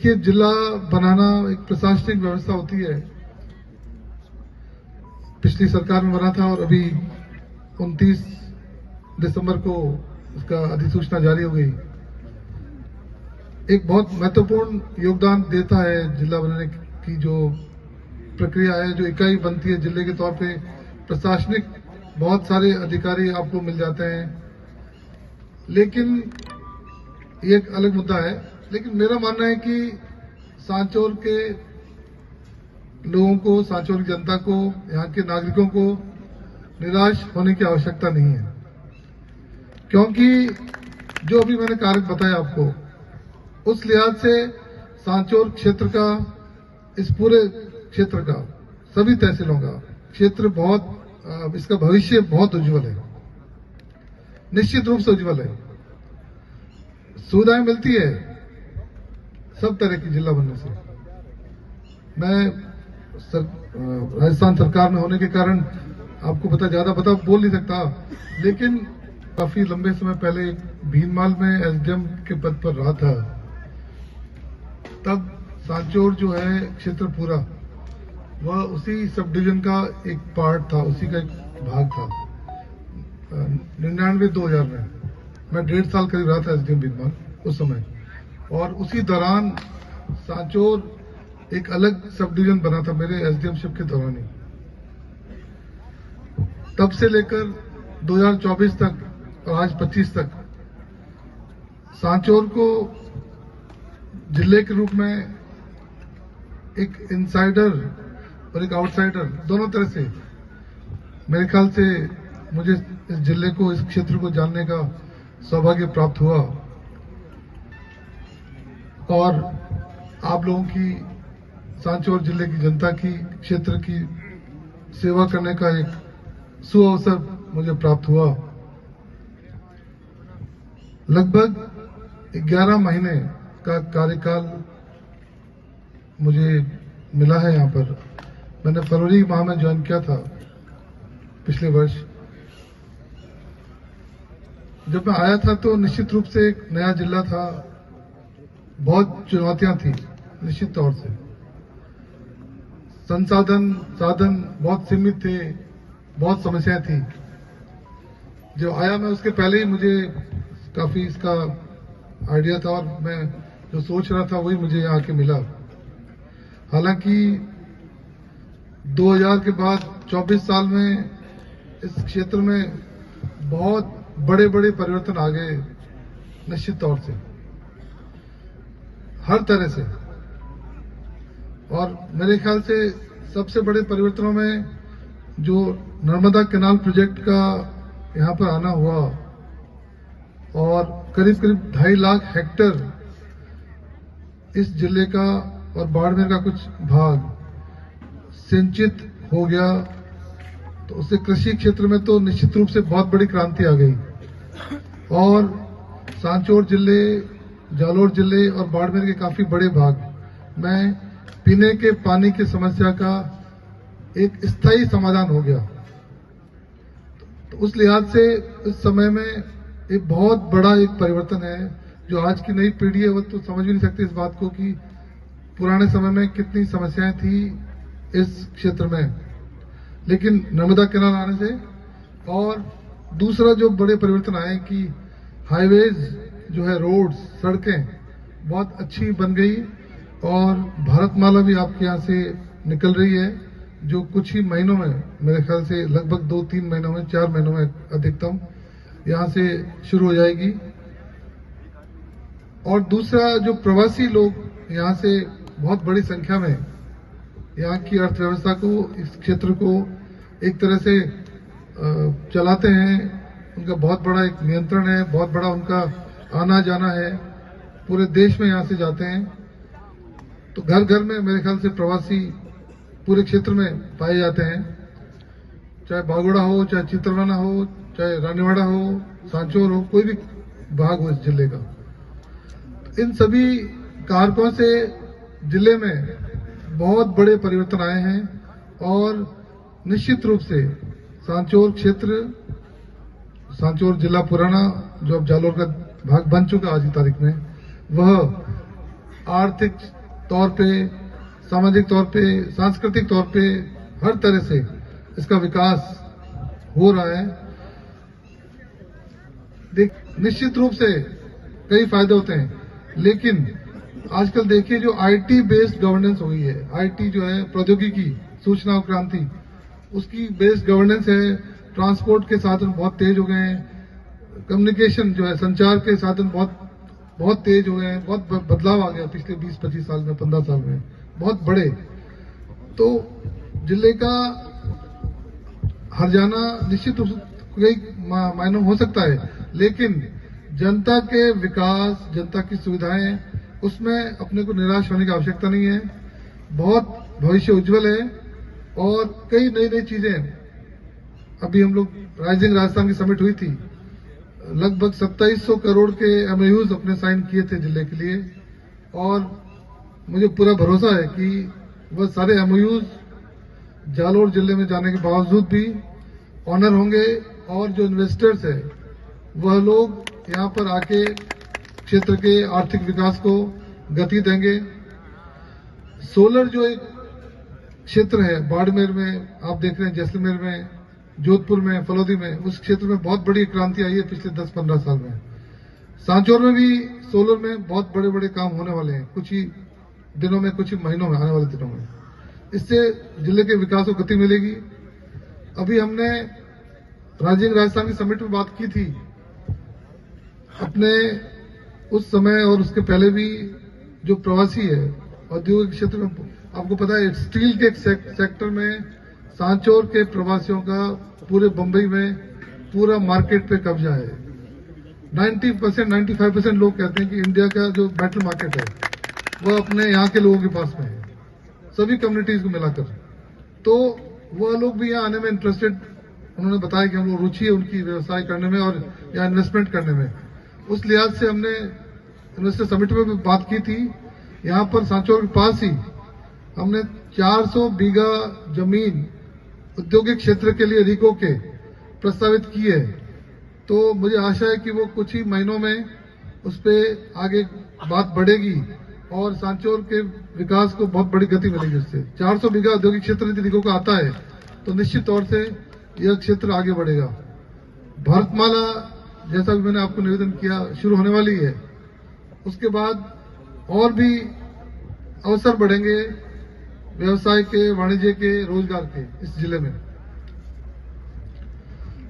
कि जिला बनाना एक प्रशासनिक व्यवस्था होती है। पिछली सरकार में बना था और अभी 29 दिसंबर को उसका अधिसूचना जारी हो गई। एक बहुत महत्वपूर्ण योगदान देता है जिला बनाने की जो प्रक्रिया है, जो इकाई बनती है जिले के तौर पे। प्रशासनिक बहुत सारे अधिकारी आपको मिल जाते हैं, लेकिन ये एक अलग मुद्दा है। लेकिन मेरा मानना है कि सांचौर के लोगों को, सांचौर की जनता को, यहाँ के नागरिकों को निराश होने की आवश्यकता नहीं है, क्योंकि जो अभी मैंने कार्य बताया आपको, उस लिहाज से सांचौर क्षेत्र का, इस पूरे क्षेत्र का, सभी तहसीलों का क्षेत्र बहुत, इसका भविष्य बहुत उज्जवल है, निश्चित रूप से उज्जवल है। सुविधाएं मिलती है सब तरह की जिला बनने से। मैं राजस्थान सरकार में होने के कारण आपको ज्यादा बोल नहीं सकता, लेकिन काफी लंबे समय पहले भीनमाल में एसडीएम के पद पर रहा था। तब सांचौर जो है क्षेत्र पूरा, वह उसी सब डिवीजन का एक पार्ट था, उसी का एक भाग था। 99-2000 में मैं 1.5 साल करीब रहा था एसडीएम भीनमाल उस समय, और उसी दौरान सांचौर एक अलग सब डिवीजन बना था मेरे एसडीएमशिप के दौरान ही। तब से लेकर 2024 तक और आज 25 तक सांचौर को जिले के रूप में एक इनसाइडर और एक आउटसाइडर दोनों तरह से, मेरे ख्याल से मुझे इस जिले को, इस क्षेत्र को जानने का सौभाग्य प्राप्त हुआ, और आप लोगों की, सांचौर जिले की जनता की, क्षेत्र की सेवा करने का एक सुअवसर मुझे प्राप्त हुआ। लगभग 11 महीने का कार्यकाल मुझे मिला है यहाँ पर। मैंने फरवरी माह में ज्वाइन किया था पिछले वर्ष। जब मैं आया था तो निश्चित रूप से एक नया जिला था, बहुत चुनौतियां थी निश्चित तौर से। साधन बहुत सीमित थे, बहुत समस्याएं थी। जब आया मैं, उसके पहले ही मुझे काफी इसका आइडिया था, और मैं जो सोच रहा था वही मुझे यहाँ आके मिला। हालांकि 2000 के बाद 24 साल में इस क्षेत्र में बहुत बड़े बड़े परिवर्तन आ गए, निश्चित तौर से, हर तरह से। और मेरे ख्याल से सबसे बड़े परिवर्तनों में जो नर्मदा कैनाल प्रोजेक्ट का यहाँ पर आना हुआ, और करीब 2.5 लाख हेक्टेयर इस जिले का और बाड़मेर का कुछ भाग सिंचित हो गया, तो उससे कृषि क्षेत्र में तो निश्चित रूप से बहुत बड़ी क्रांति आ गई। और सांचौर जिले, जालोर जिले और बाड़मेर के काफी बड़े भाग में पीने के पानी की समस्या का एक स्थायी समाधान हो गया। तो उस लिहाज से इस समय में एक बहुत बड़ा एक परिवर्तन है। जो आज की नई पीढ़ी है वो तो समझ भी नहीं सकती इस बात को कि पुराने समय में कितनी समस्याएं थी इस क्षेत्र में। लेकिन नर्मदा कैनाल आने से, और दूसरा जो बड़े परिवर्तन आए कि हाईवेज जो है, रोड्स, सड़कें बहुत अच्छी बन गई, और भारतमाला भी आपके यहाँ से निकल रही है, जो कुछ ही महीनों में, मेरे ख्याल से लगभग 2-3 महीनों में, 4 महीनों में अधिकतम यहाँ से शुरू हो जाएगी। और दूसरा, जो प्रवासी लोग यहाँ से बहुत बड़ी संख्या में यहाँ की अर्थव्यवस्था को, इस क्षेत्र को एक तरह से चलाते हैं, उनका बहुत बड़ा एक नियंत्रण है, बहुत बड़ा उनका आना जाना है, पूरे देश में यहाँ से जाते हैं। तो घर घर में मेरे ख्याल से प्रवासी पूरे क्षेत्र में पाए जाते हैं, चाहे बागोड़ा हो, चाहे चित्रवाना हो, चाहे रानीवाड़ा हो, सांचौर हो, कोई भी भाग हो इस जिले का। तो इन सभी कारकों से जिले में बहुत बड़े परिवर्तन आए हैं, और निश्चित रूप से सांचौर क्षेत्र, सांचौर जिला पुराना, जो अब जालोर का भाग बन चुका आज की तारीख में, वह आर्थिक तौर पे, सामाजिक तौर पे, सांस्कृतिक तौर पे हर तरह से इसका विकास हो रहा है। निश्चित रूप से कई फायदे होते हैं, लेकिन आजकल देखिए जो आईटी बेस्ड गवर्नेंस हुई है, आईटी जो है प्रौद्योगिकी, सूचना और क्रांति, उसकी बेस्ड गवर्नेंस है। ट्रांसपोर्ट के साधन बहुत तेज हो गए हैं, कम्युनिकेशन जो है, संचार के साधन बहुत तेज हो गए हैं, बहुत बदलाव आ गया पिछले 20-25 साल में, 15 साल में, बहुत बड़े। तो जिले का हरजाना निश्चित रूप से कई मायनों हो सकता है, लेकिन जनता के विकास, जनता की सुविधाएं, उसमें अपने को निराश होने की आवश्यकता नहीं है। बहुत भविष्य उज्जवल है और कई नई नई चीजें। अभी हम लोग राइजिंग राजस्थान की समिट हुई थी, लगभग 2700 करोड़ के एमओयूज अपने साइन किए थे जिले के लिए, और मुझे पूरा भरोसा है कि वह सारे एमओयूज जालोर जिले में जाने के बावजूद भी ऑनर होंगे, और जो इन्वेस्टर्स है वह लोग यहाँ पर आके क्षेत्र के आर्थिक विकास को गति देंगे। सोलर जो एक क्षेत्र है बाड़मेर में, आप देख रहे हैं, जैसलमेर में, जोधपुर में, फलोदी में, उस क्षेत्र में बहुत बड़ी क्रांति आई है पिछले 10-15 साल में। सांचौर में भी सोलर में बहुत बड़े बड़े काम होने वाले हैं कुछ ही दिनों में, कुछ ही महीनों में, आने वाले दिनों में। इससे जिले के विकास को गति मिलेगी। अभी हमने राइजिंग राजस्थान की समिट में बात की थी, अपने उस समय और उसके पहले भी जो प्रवासी है औद्योगिक क्षेत्र में, आपको पता है स्टील के सेक्टर में सांचौर के प्रवासियों का पूरे बंबई में पूरा मार्केट पे कब्जा है। 90%, 95% लोग कहते हैं कि इंडिया का जो मेटल मार्केट है वह अपने यहाँ के लोगों के पास में है, सभी कम्युनिटीज को मिलाकर। तो वह लोग भी यहाँ आने में इंटरेस्टेड, उन्होंने बताया कि हम लोग रुचि है उनकी व्यवसाय करने में और यहाँ इन्वेस्टमेंट करने में। उस लिहाज से हमने इन्वेस्टर समिट में भी बात की थी। यहाँ पर सांचौर के पास ही हमने 400 बीघा जमीन औद्योगिक क्षेत्र के लिए रीको के प्रस्तावित की है। तो मुझे आशा है कि वो कुछ ही महीनों में उस पर आगे बात बढ़ेगी और सांचौर के विकास को बहुत बड़ी गति मिलेगी उससे। 400 बीघा औद्योगिक क्षेत्र यदि रीको का आता है तो निश्चित तौर से यह क्षेत्र आगे बढ़ेगा। भारतमाला, जैसा भी मैंने आपको निवेदन किया, शुरू होने वाली है। उसके बाद और भी अवसर बढ़ेंगे व्यवसाय के, वाणिज्य के, रोजगार के इस जिले में।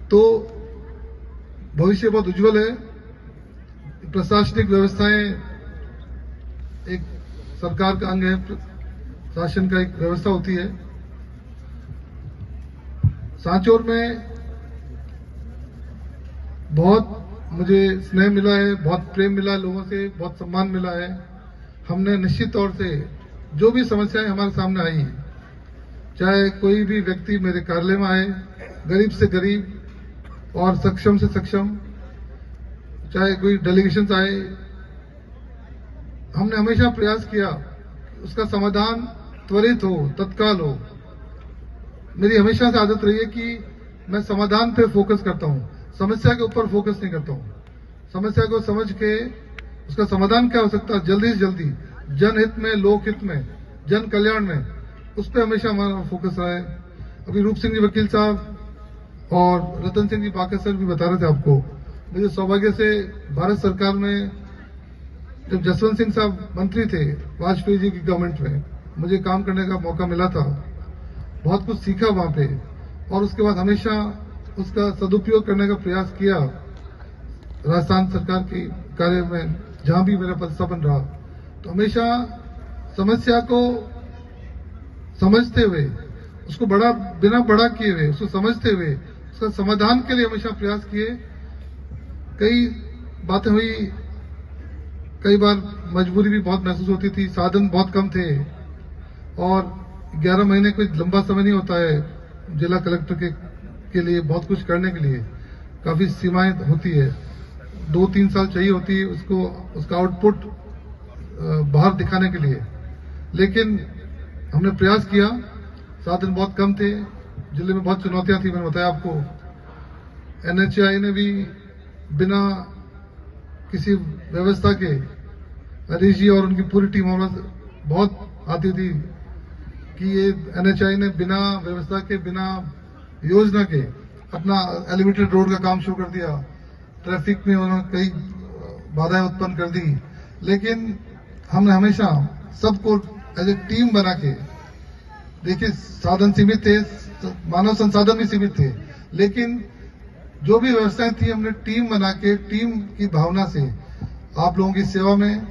तो भविष्य बहुत उज्जवल है। प्रशासनिक व्यवस्थाएं एक सरकार का अंग है, शासन का एक व्यवस्था होती है। सांचौर में बहुत मुझे स्नेह मिला है, बहुत प्रेम मिला है लोगों से, बहुत सम्मान मिला है। हमने निश्चित तौर से जो भी समस्याएं हमारे सामने आई, चाहे कोई भी व्यक्ति मेरे कार्यालय में आए, गरीब से गरीब और सक्षम से सक्षम, चाहे कोई डेलीगेशन आए, हमने हमेशा प्रयास किया उसका समाधान त्वरित हो, तत्काल हो। मेरी हमेशा से आदत रही है कि मैं समाधान पे फोकस करता हूं, समस्या के ऊपर फोकस नहीं करता हूं। समस्या को समझ के उसका समाधान क्या हो सकता है जल्दी से जल्दी, जनहित में, लोकहित में, जन कल्याण में, उस पर हमेशा हमारा फोकस रहा है। अभी रूप सिंह जी वकील साहब और रतन सिंह जी बाकर सर भी बता रहे थे आपको। मुझे सौभाग्य से भारत सरकार में जब जसवंत सिंह साहब मंत्री थे वाजपेयी जी की गवर्नमेंट में, मुझे काम करने का मौका मिला था। बहुत कुछ सीखा वहां पे और उसके बाद हमेशा उसका सदुपयोग करने का प्रयास किया राजस्थान सरकार के कार्य में, जहां भी मेरा पदस्थापन रहा। तो हमेशा समस्या को समझते हुए, उसको बिना बड़ा किए हुए, उसको समझते हुए उसका समाधान के लिए हमेशा प्रयास किए। कई बातें हुई, कई बार मजबूरी भी बहुत महसूस होती थी, साधन बहुत कम थे और 11 महीने कोई लंबा समय नहीं होता है जिला कलेक्टर के लिए बहुत कुछ करने के लिए, काफी सीमाएं होती है। 2-3 साल चाहिए होती है उसको, उसका आउटपुट बाहर दिखाने के लिए। लेकिन हमने प्रयास किया, साधन बहुत कम थे, जिले में बहुत चुनौतियां थी, मैंने बताया आपको। NHAI ने भी बिना किसी व्यवस्था के हरीश जी और उनकी पूरी टीम हमारे बहुत आती थी कि ये NHAI ने बिना व्यवस्था के, बिना योजना के अपना एलिवेटेड रोड का काम शुरू कर दिया। ट्रैफिक में उन्होंने कई बाधाएं उत्पन्न कर दी, लेकिन हमने हमेशा सबको एज ए टीम बना के, देखिए साधन सीमित थे, मानव संसाधन भी सीमित थे, लेकिन जो भी व्यवस्थाएं थी हमने टीम बना के, टीम की भावना से आप लोगों की सेवा में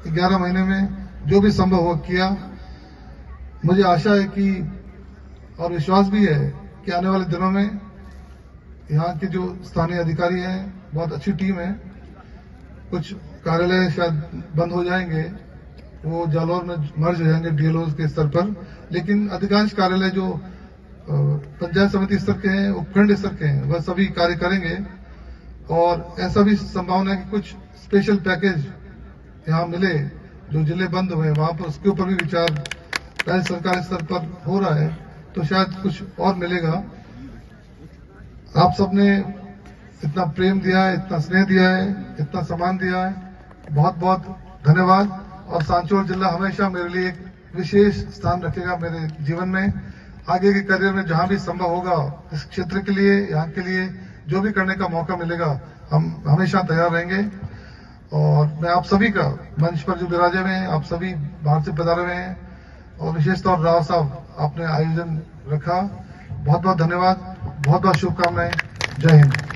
11 महीने में जो भी संभव हो किया। मुझे आशा है कि और विश्वास भी है कि आने वाले दिनों में यहाँ के जो स्थानीय अधिकारी हैं, बहुत अच्छी टीम है। कुछ कार्यालय शायद बंद हो जाएंगे, वो जालौर में मर्ज हो जाएंगे DLO के स्तर पर, लेकिन अधिकांश कार्यालय जो पंचायत समिति स्तर के हैं, उपखंड स्तर के हैं, वह सभी कार्य करेंगे। और ऐसा भी संभावना है कि कुछ स्पेशल पैकेज यहाँ मिले, जो जिले बंद हुए वहां पर उसके ऊपर भी विचार राज्य सरकार स्तर पर हो रहा है, तो शायद कुछ और मिलेगा। आप सबने इतना प्रेम दिया है, इतना स्नेह दिया है, इतना सम्मान दिया है, बहुत बहुत धन्यवाद। और सांचौर जिला हमेशा मेरे लिए एक विशेष स्थान रखेगा मेरे जीवन में। आगे के करियर में जहां भी संभव होगा, इस क्षेत्र के लिए, यहाँ के लिए जो भी करने का मौका मिलेगा, हम हमेशा तैयार रहेंगे। और मैं आप सभी का, मंच पर जो विराजे हुए हैं, आप सभी बाहर से पधारे हुए हैं, और विशेषतौर राव साहब आपने आयोजन रखा, बहुत बहुत धन्यवाद, बहुत बहुत शुभकामनाएं। जय हिंद।